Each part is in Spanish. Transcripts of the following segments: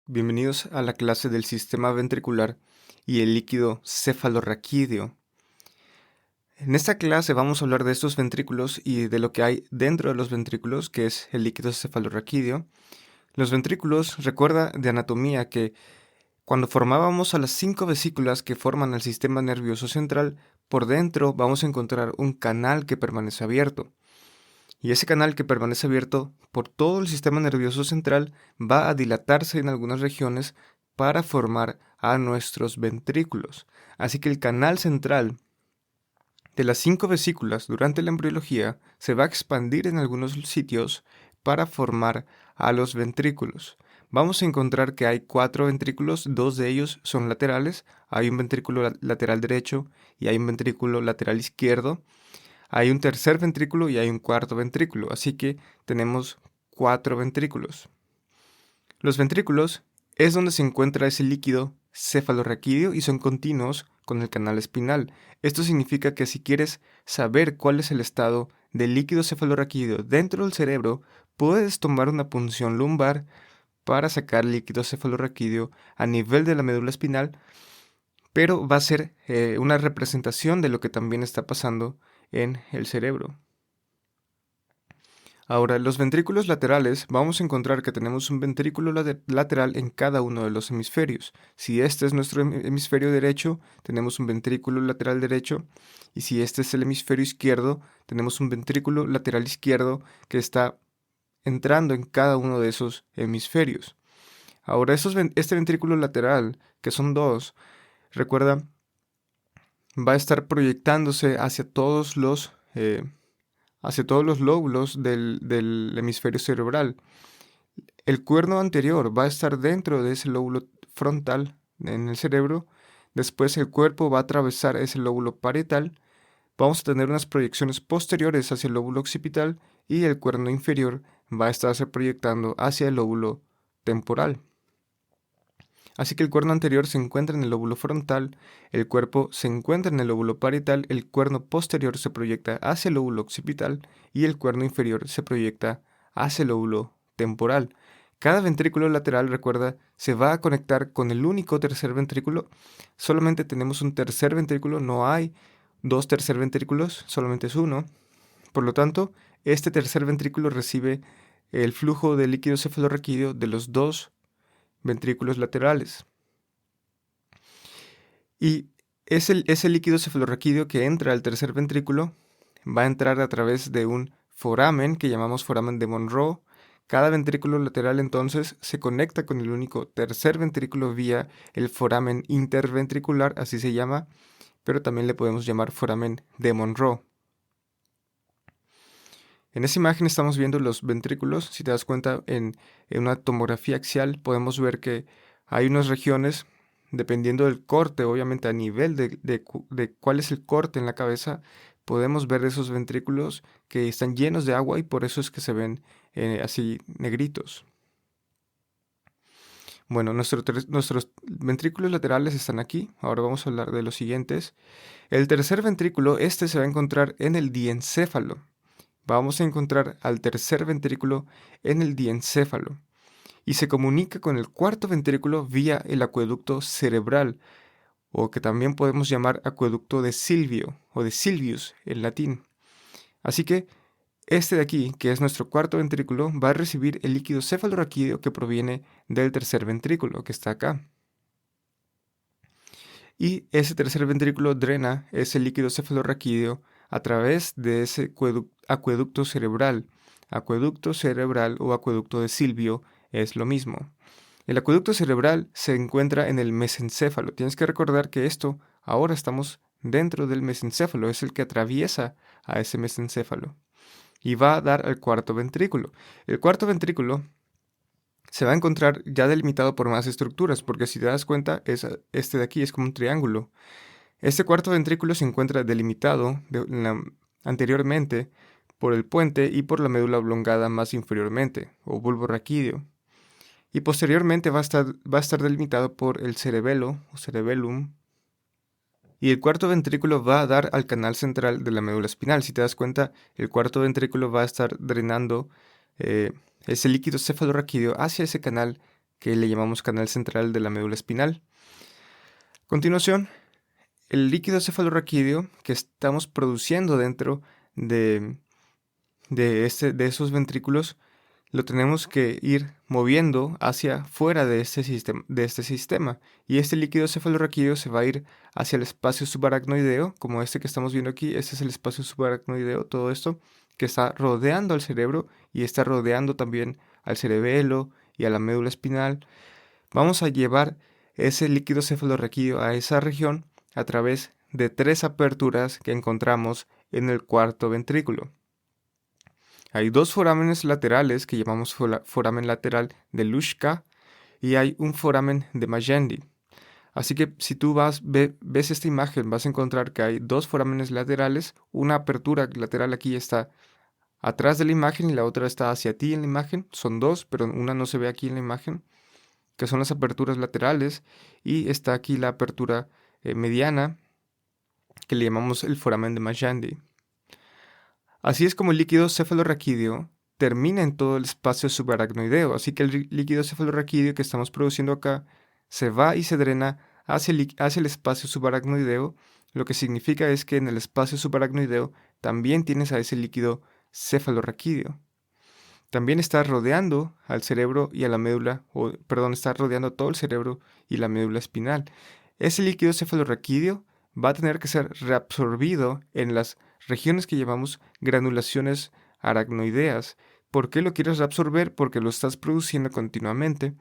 Bienvenidos a la clase del sistema ventricular y el líquido cefalorraquídeo. En esta clase vamos a hablar de estos ventrículos y de lo que hay dentro de los ventrículos, que es el líquido cefalorraquídeo. Los ventrículos, recuerda de anatomía que cuando formábamos a las 5 vesículas que forman el sistema nervioso central, por dentro vamos a encontrar un canal que permanece abierto. Y ese canal que permanece abierto por todo el sistema nervioso central va a dilatarse en algunas regiones para formar a nuestros ventrículos. Así que el canal central de las 5 vesículas durante la embriología se va a expandir en algunos sitios para formar a los ventrículos. Vamos a encontrar que hay 4 ventrículos, 2 de ellos son laterales, hay un ventrículo lateral derecho y hay un ventrículo lateral izquierdo. Hay un tercer ventrículo y hay un cuarto ventrículo, así que tenemos 4 ventrículos. Los ventrículos es donde se encuentra ese líquido cefalorraquídeo y son continuos con el canal espinal. Esto significa que si quieres saber cuál es el estado del líquido cefalorraquídeo dentro del cerebro, puedes tomar una punción lumbar para sacar líquido cefalorraquídeo a nivel de la médula espinal, pero va a ser una representación de lo que también está pasando en el cerebro. Ahora, los ventrículos laterales, vamos a encontrar que tenemos un ventrículo lateral en cada uno de los hemisferios. Si este es nuestro hemisferio derecho, tenemos un ventrículo lateral derecho, y si este es el hemisferio izquierdo, tenemos un ventrículo lateral izquierdo que está entrando en cada uno de esos hemisferios. Ahora, este ventrículo lateral, que son dos, recuerda, va a estar proyectándose hacia todos los lóbulos del hemisferio cerebral. El cuerno anterior va a estar dentro de ese lóbulo frontal en el cerebro. Después el cuerpo va a atravesar ese lóbulo parietal. Vamos a tener unas proyecciones posteriores hacia el lóbulo occipital y el cuerno inferior va a estarse proyectando hacia el lóbulo temporal. Así que el cuerno anterior se encuentra en el lóbulo frontal, el cuerpo se encuentra en el lóbulo parietal, el cuerno posterior se proyecta hacia el lóbulo occipital y el cuerno inferior se proyecta hacia el lóbulo temporal. Cada ventrículo lateral, recuerda, se va a conectar con el único tercer ventrículo. Solamente tenemos un tercer ventrículo, no hay dos tercer ventrículos, solamente es uno. Por lo tanto, este tercer ventrículo recibe el flujo de líquido cefalorraquídeo de los dos ventrículos laterales. Y ese líquido cefalorraquídeo que entra al tercer ventrículo va a entrar a través de un foramen que llamamos foramen de Monro. Cada ventrículo lateral entonces se conecta con el único tercer ventrículo vía el foramen interventricular, así se llama, pero también le podemos llamar foramen de Monro. En esa imagen estamos viendo los ventrículos. Si te das cuenta, en una tomografía axial podemos ver que hay unas regiones, dependiendo del corte, obviamente a nivel de cuál es el corte en la cabeza, podemos ver esos ventrículos que están llenos de agua y por eso es que se ven así negritos. Bueno, nuestros ventrículos laterales están aquí. Ahora vamos a hablar de los siguientes. El tercer ventrículo, se va a encontrar en el diencéfalo. Vamos a encontrar al tercer ventrículo en el diencéfalo y se comunica con el cuarto ventrículo vía el acueducto cerebral, o que también podemos llamar acueducto de Silvio o de Silvius en latín. Así que este de aquí, que es nuestro cuarto ventrículo, va a recibir el líquido cefalorraquídeo que proviene del tercer ventrículo, que está acá. Y ese tercer ventrículo drena ese líquido cefalorraquídeo a través de ese acueducto cerebral. Acueducto cerebral o acueducto de Silvio es lo mismo. El acueducto cerebral se encuentra en el mesencéfalo. Tienes que recordar que ahora estamos dentro del mesencéfalo, es el que atraviesa a ese mesencéfalo y va a dar al cuarto ventrículo. El cuarto ventrículo se va a encontrar ya delimitado por más estructuras, porque si te das cuenta, este de aquí es como un triángulo. Este cuarto ventrículo se encuentra delimitado anteriormente por el puente y por la médula oblongada más inferiormente, o bulbo raquídeo. Y posteriormente va a estar delimitado por el cerebelo o cerebellum. Y el cuarto ventrículo va a dar al canal central de la médula espinal. Si te das cuenta, el cuarto ventrículo va a estar drenando ese líquido cefalorraquídeo hacia ese canal que le llamamos canal central de la médula espinal. A continuación, el líquido cefalorraquídeo que estamos produciendo dentro de esos ventrículos lo tenemos que ir moviendo hacia fuera de este sistema. Y este líquido cefalorraquídeo se va a ir hacia el espacio subaracnoideo, como este que estamos viendo aquí. Este es el espacio subaracnoideo, todo esto que está rodeando al cerebro y está rodeando también al cerebelo y a la médula espinal. Vamos a llevar ese líquido cefalorraquídeo a esa región a través de 3 aperturas que encontramos en el cuarto ventrículo. Hay 2 forámenes laterales que llamamos foramen lateral de Luschka y hay un foramen de Magendie. Así que si tú ves esta imagen, vas a encontrar que hay 2 forámenes laterales. Una apertura lateral aquí está atrás de la imagen y la otra está hacia ti en la imagen. Son 2, pero una no se ve aquí en la imagen, que son las aperturas laterales. Y está aquí la apertura mediana, que le llamamos el foramen de Magendie. Así es como el líquido cefalorraquídeo termina en todo el espacio subaracnoideo. Así que el líquido cefalorraquídeo que estamos produciendo acá se va y se drena hacia el espacio subaracnoideo, lo que significa es que en el espacio subaracnoideo también tienes a ese líquido cefalorraquídeo. También está rodeando al cerebro y a la médula, está rodeando todo el cerebro y la médula espinal. Ese líquido cefalorraquídeo va a tener que ser reabsorbido en las regiones que llamamos granulaciones aracnoideas. ¿Por qué lo quieres reabsorber? Porque lo estás produciendo continuamente.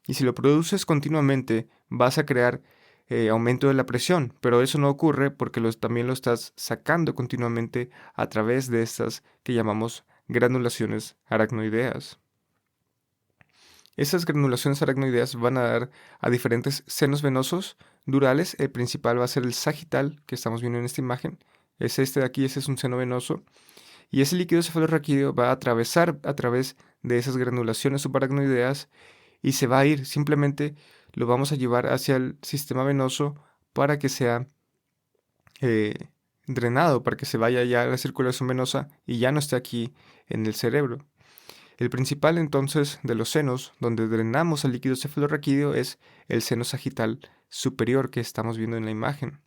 Y si lo produces continuamente, vas a crear aumento de la presión. Pero eso no ocurre porque también lo estás sacando continuamente a través de estas que llamamos granulaciones aracnoideas. Esas granulaciones aracnoideas van a dar a diferentes senos venosos durales. El principal va a ser el sagital, que estamos viendo en esta imagen. Es este de aquí, ese es un seno venoso. Y ese líquido cefalorraquídeo va a atravesar a través de esas granulaciones subaracnoideas y se va a ir. Simplemente lo vamos a llevar hacia el sistema venoso para que sea drenado, para que se vaya ya a la circulación venosa y ya no esté aquí en el cerebro. El principal entonces de los senos donde drenamos el líquido cefalorraquídeo es el seno sagital superior que estamos viendo en la imagen.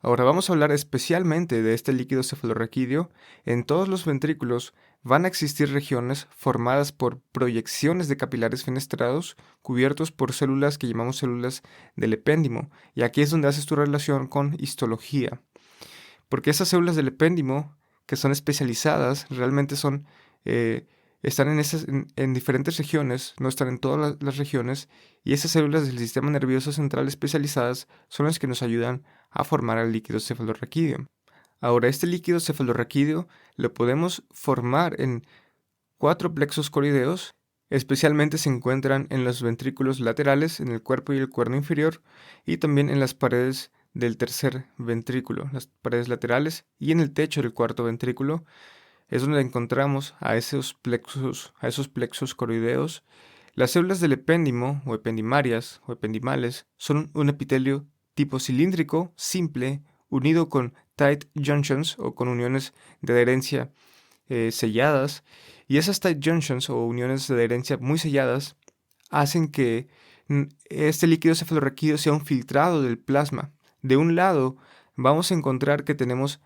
Ahora vamos a hablar especialmente de este líquido cefalorraquídeo. En todos los ventrículos van a existir regiones formadas por proyecciones de capilares fenestrados cubiertos por células que llamamos células del epéndimo, y aquí es donde haces tu relación con histología. Porque esas células del epéndimo, que son especializadas, realmente están en diferentes regiones, no están en todas las regiones, y esas células del sistema nervioso central especializadas son las que nos ayudan a formar el líquido cefalorraquídeo. Ahora, este líquido cefalorraquídeo lo podemos formar en 4 plexos coroideos. Especialmente se encuentran en los ventrículos laterales, en el cuerpo y el cuerno inferior, y también en las paredes del tercer ventrículo, las paredes laterales, y en el techo del cuarto ventrículo es donde encontramos a esos plexos coroideos. Las células del epéndimo o ependimarias o ependimales son un epitelio tipo cilíndrico, simple, unido con tight junctions o con uniones de adherencia selladas, y esas tight junctions o uniones de adherencia muy selladas hacen que este líquido cefalorraquídeo sea un filtrado del plasma. De un lado vamos a encontrar que tenemos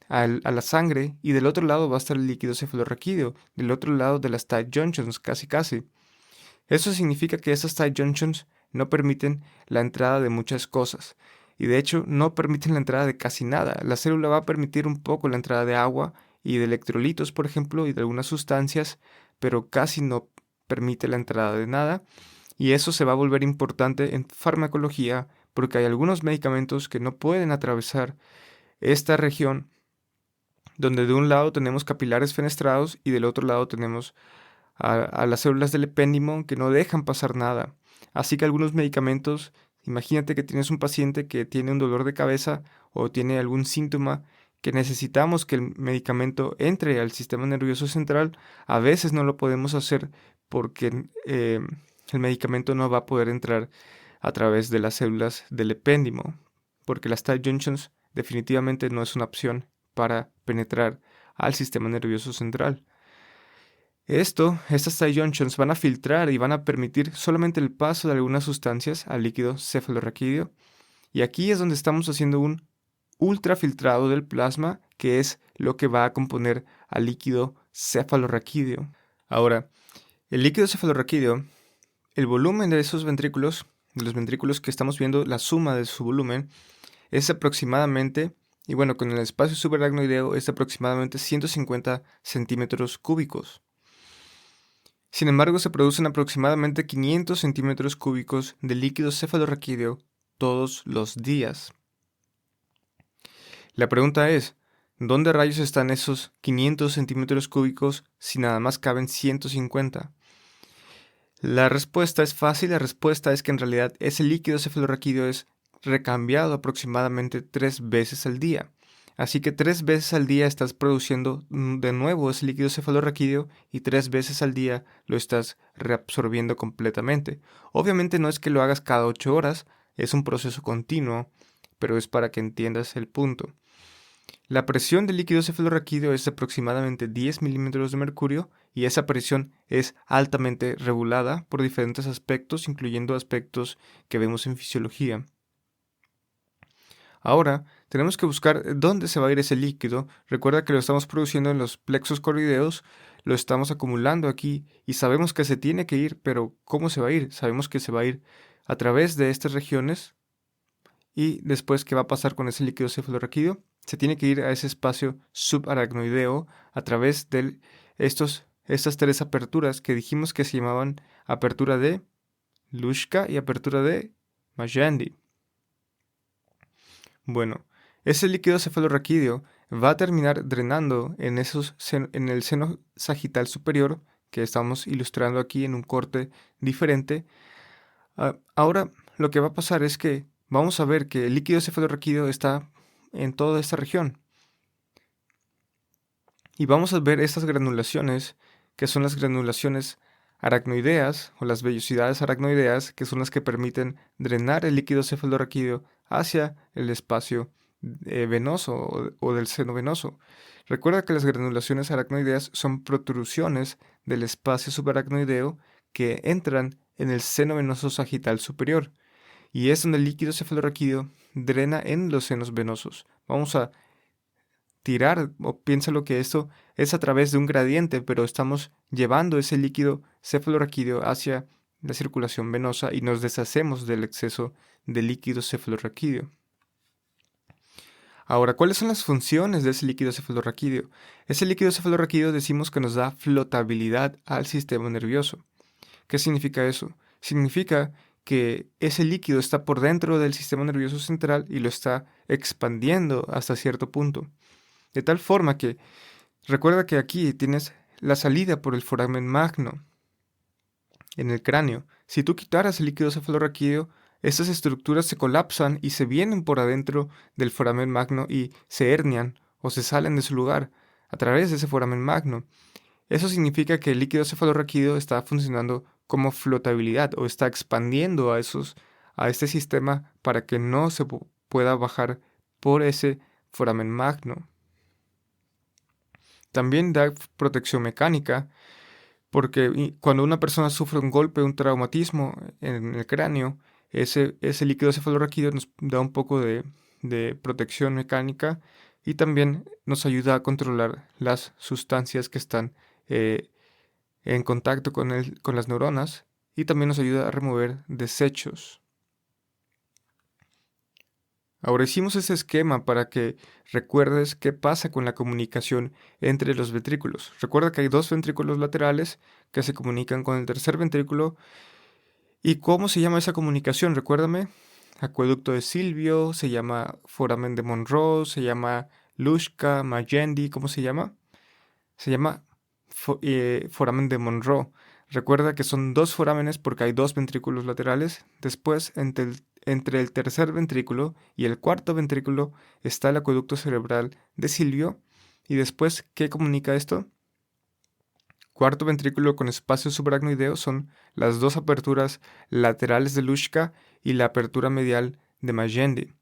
a la sangre, y del otro lado va a estar el líquido cefalorraquídeo, del otro lado de las tight junctions, casi. Eso significa que esas tight junctions no permiten la entrada de muchas cosas, y de hecho no permiten la entrada de casi nada. La célula va a permitir un poco la entrada de agua y de electrolitos, por ejemplo, y de algunas sustancias, pero casi no permite la entrada de nada, y eso se va a volver importante en farmacología porque hay algunos medicamentos que no pueden atravesar esta región, donde de un lado tenemos capilares fenestrados y del otro lado tenemos a las células del epéndimo que no dejan pasar nada. Así que algunos medicamentos, imagínate que tienes un paciente que tiene un dolor de cabeza o tiene algún síntoma que necesitamos que el medicamento entre al sistema nervioso central, a veces no lo podemos hacer porque el medicamento no va a poder entrar a través de las células del epéndimo, porque las tight junctions definitivamente no es una opción para penetrar al sistema nervioso central. Estas tight junctions van a filtrar y van a permitir solamente el paso de algunas sustancias al líquido cefalorraquídeo. Y aquí es donde estamos haciendo un ultrafiltrado del plasma, que es lo que va a componer al líquido cefalorraquídeo. Ahora, el líquido cefalorraquídeo, el volumen de esos ventrículos, de los ventrículos que estamos viendo, la suma de su volumen, es aproximadamente, y bueno, con el espacio subaracnoideo es aproximadamente 150 centímetros cúbicos. Sin embargo, se producen aproximadamente 500 centímetros cúbicos de líquido cefalorraquídeo todos los días. La pregunta es, ¿dónde rayos están esos 500 centímetros cúbicos si nada más caben 150? La respuesta es fácil, la respuesta es que en realidad ese líquido cefalorraquídeo es recambiado aproximadamente 3 veces al día. Así que 3 veces al día estás produciendo de nuevo ese líquido cefalorraquídeo y 3 veces al día lo estás reabsorbiendo completamente. Obviamente no es que lo hagas cada 8 horas, es un proceso continuo, pero es para que entiendas el punto. La presión del líquido cefalorraquídeo es aproximadamente 10 milímetros de mercurio y esa presión es altamente regulada por diferentes aspectos, incluyendo aspectos que vemos en fisiología. Ahora, tenemos que buscar dónde se va a ir ese líquido. Recuerda que lo estamos produciendo en los plexos corrideos, lo estamos acumulando aquí y sabemos que se tiene que ir, pero ¿cómo se va a ir? Sabemos que se va a ir a través de estas regiones y después, ¿qué va a pasar con ese líquido cefalorraquídeo? Se tiene que ir a ese espacio subaracnoideo a través de estas 3 aperturas que dijimos que se llamaban apertura de Luschka y apertura de Magendie. Bueno, ese líquido cefalorraquídeo va a terminar drenando en el seno sagital superior, que estamos ilustrando aquí en un corte diferente. Ahora lo que va a pasar es que vamos a ver que el líquido cefalorraquídeo está en toda esta región. Y vamos a ver estas granulaciones, que son las granulaciones aracnoideas o las vellosidades aracnoideas, que son las que permiten drenar el líquido cefalorraquídeo hacia el espacio venoso o del seno venoso. Recuerda que las granulaciones aracnoideas son protrusiones del espacio subaracnoideo que entran en el seno venoso sagital superior, y es donde el líquido cefalorraquídeo drena en los senos venosos. Vamos a tirar, o piénsalo que esto es a través de un gradiente, pero estamos llevando ese líquido cefalorraquídeo hacia la circulación venosa y nos deshacemos del exceso de líquido cefalorraquídeo. Ahora, ¿cuáles son las funciones de ese líquido cefalorraquídeo? Ese líquido cefalorraquídeo decimos que nos da flotabilidad al sistema nervioso. ¿Qué significa eso? Significa que ese líquido está por dentro del sistema nervioso central y lo está expandiendo hasta cierto punto. De tal forma que, recuerda que aquí tienes la salida por el foramen magno en el cráneo. Si tú quitaras el líquido cefalorraquídeo, estas estructuras se colapsan y se vienen por adentro del foramen magno y se hernian o se salen de su lugar a través de ese foramen magno. Eso significa que el líquido cefalorraquídeo está funcionando como flotabilidad o está expandiendo a este sistema para que no se pueda bajar por ese foramen magno. También da protección mecánica, porque cuando una persona sufre un golpe, un traumatismo en el cráneo, ese líquido cefalorraquídeo nos da un poco de protección mecánica y también nos ayuda a controlar las sustancias que están en contacto con las neuronas y también nos ayuda a remover desechos. Ahora hicimos este esquema para que recuerdes qué pasa con la comunicación entre los ventrículos. Recuerda que hay 2 ventrículos laterales que se comunican con el tercer ventrículo. ¿Y cómo se llama esa comunicación? Recuérdame. Acueducto de Silvio, se llama foramen de Monroe, se llama Luschka, Magendie, ¿cómo se llama? Se llama foramen de Monroe. Recuerda que son 2 forámenes porque hay 2 ventrículos laterales. Después, entre el tercer ventrículo y el cuarto ventrículo está el acueducto cerebral de Silvio. Y después, ¿qué comunica esto? Cuarto ventrículo con espacio subaracnoideo son las 2 aperturas laterales de Luschka y la apertura medial de Magendie.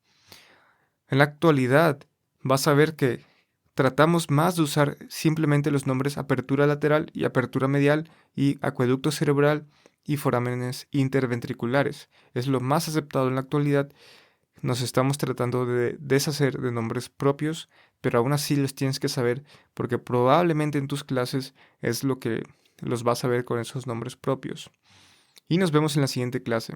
En la actualidad, vas a ver que tratamos más de usar simplemente los nombres apertura lateral y apertura medial y acueducto cerebral y forámenes interventriculares. Es lo más aceptado en la actualidad. Nos estamos tratando de deshacer de nombres propios, pero aún así los tienes que saber porque probablemente en tus clases es lo que los vas a ver con esos nombres propios. Y nos vemos en la siguiente clase.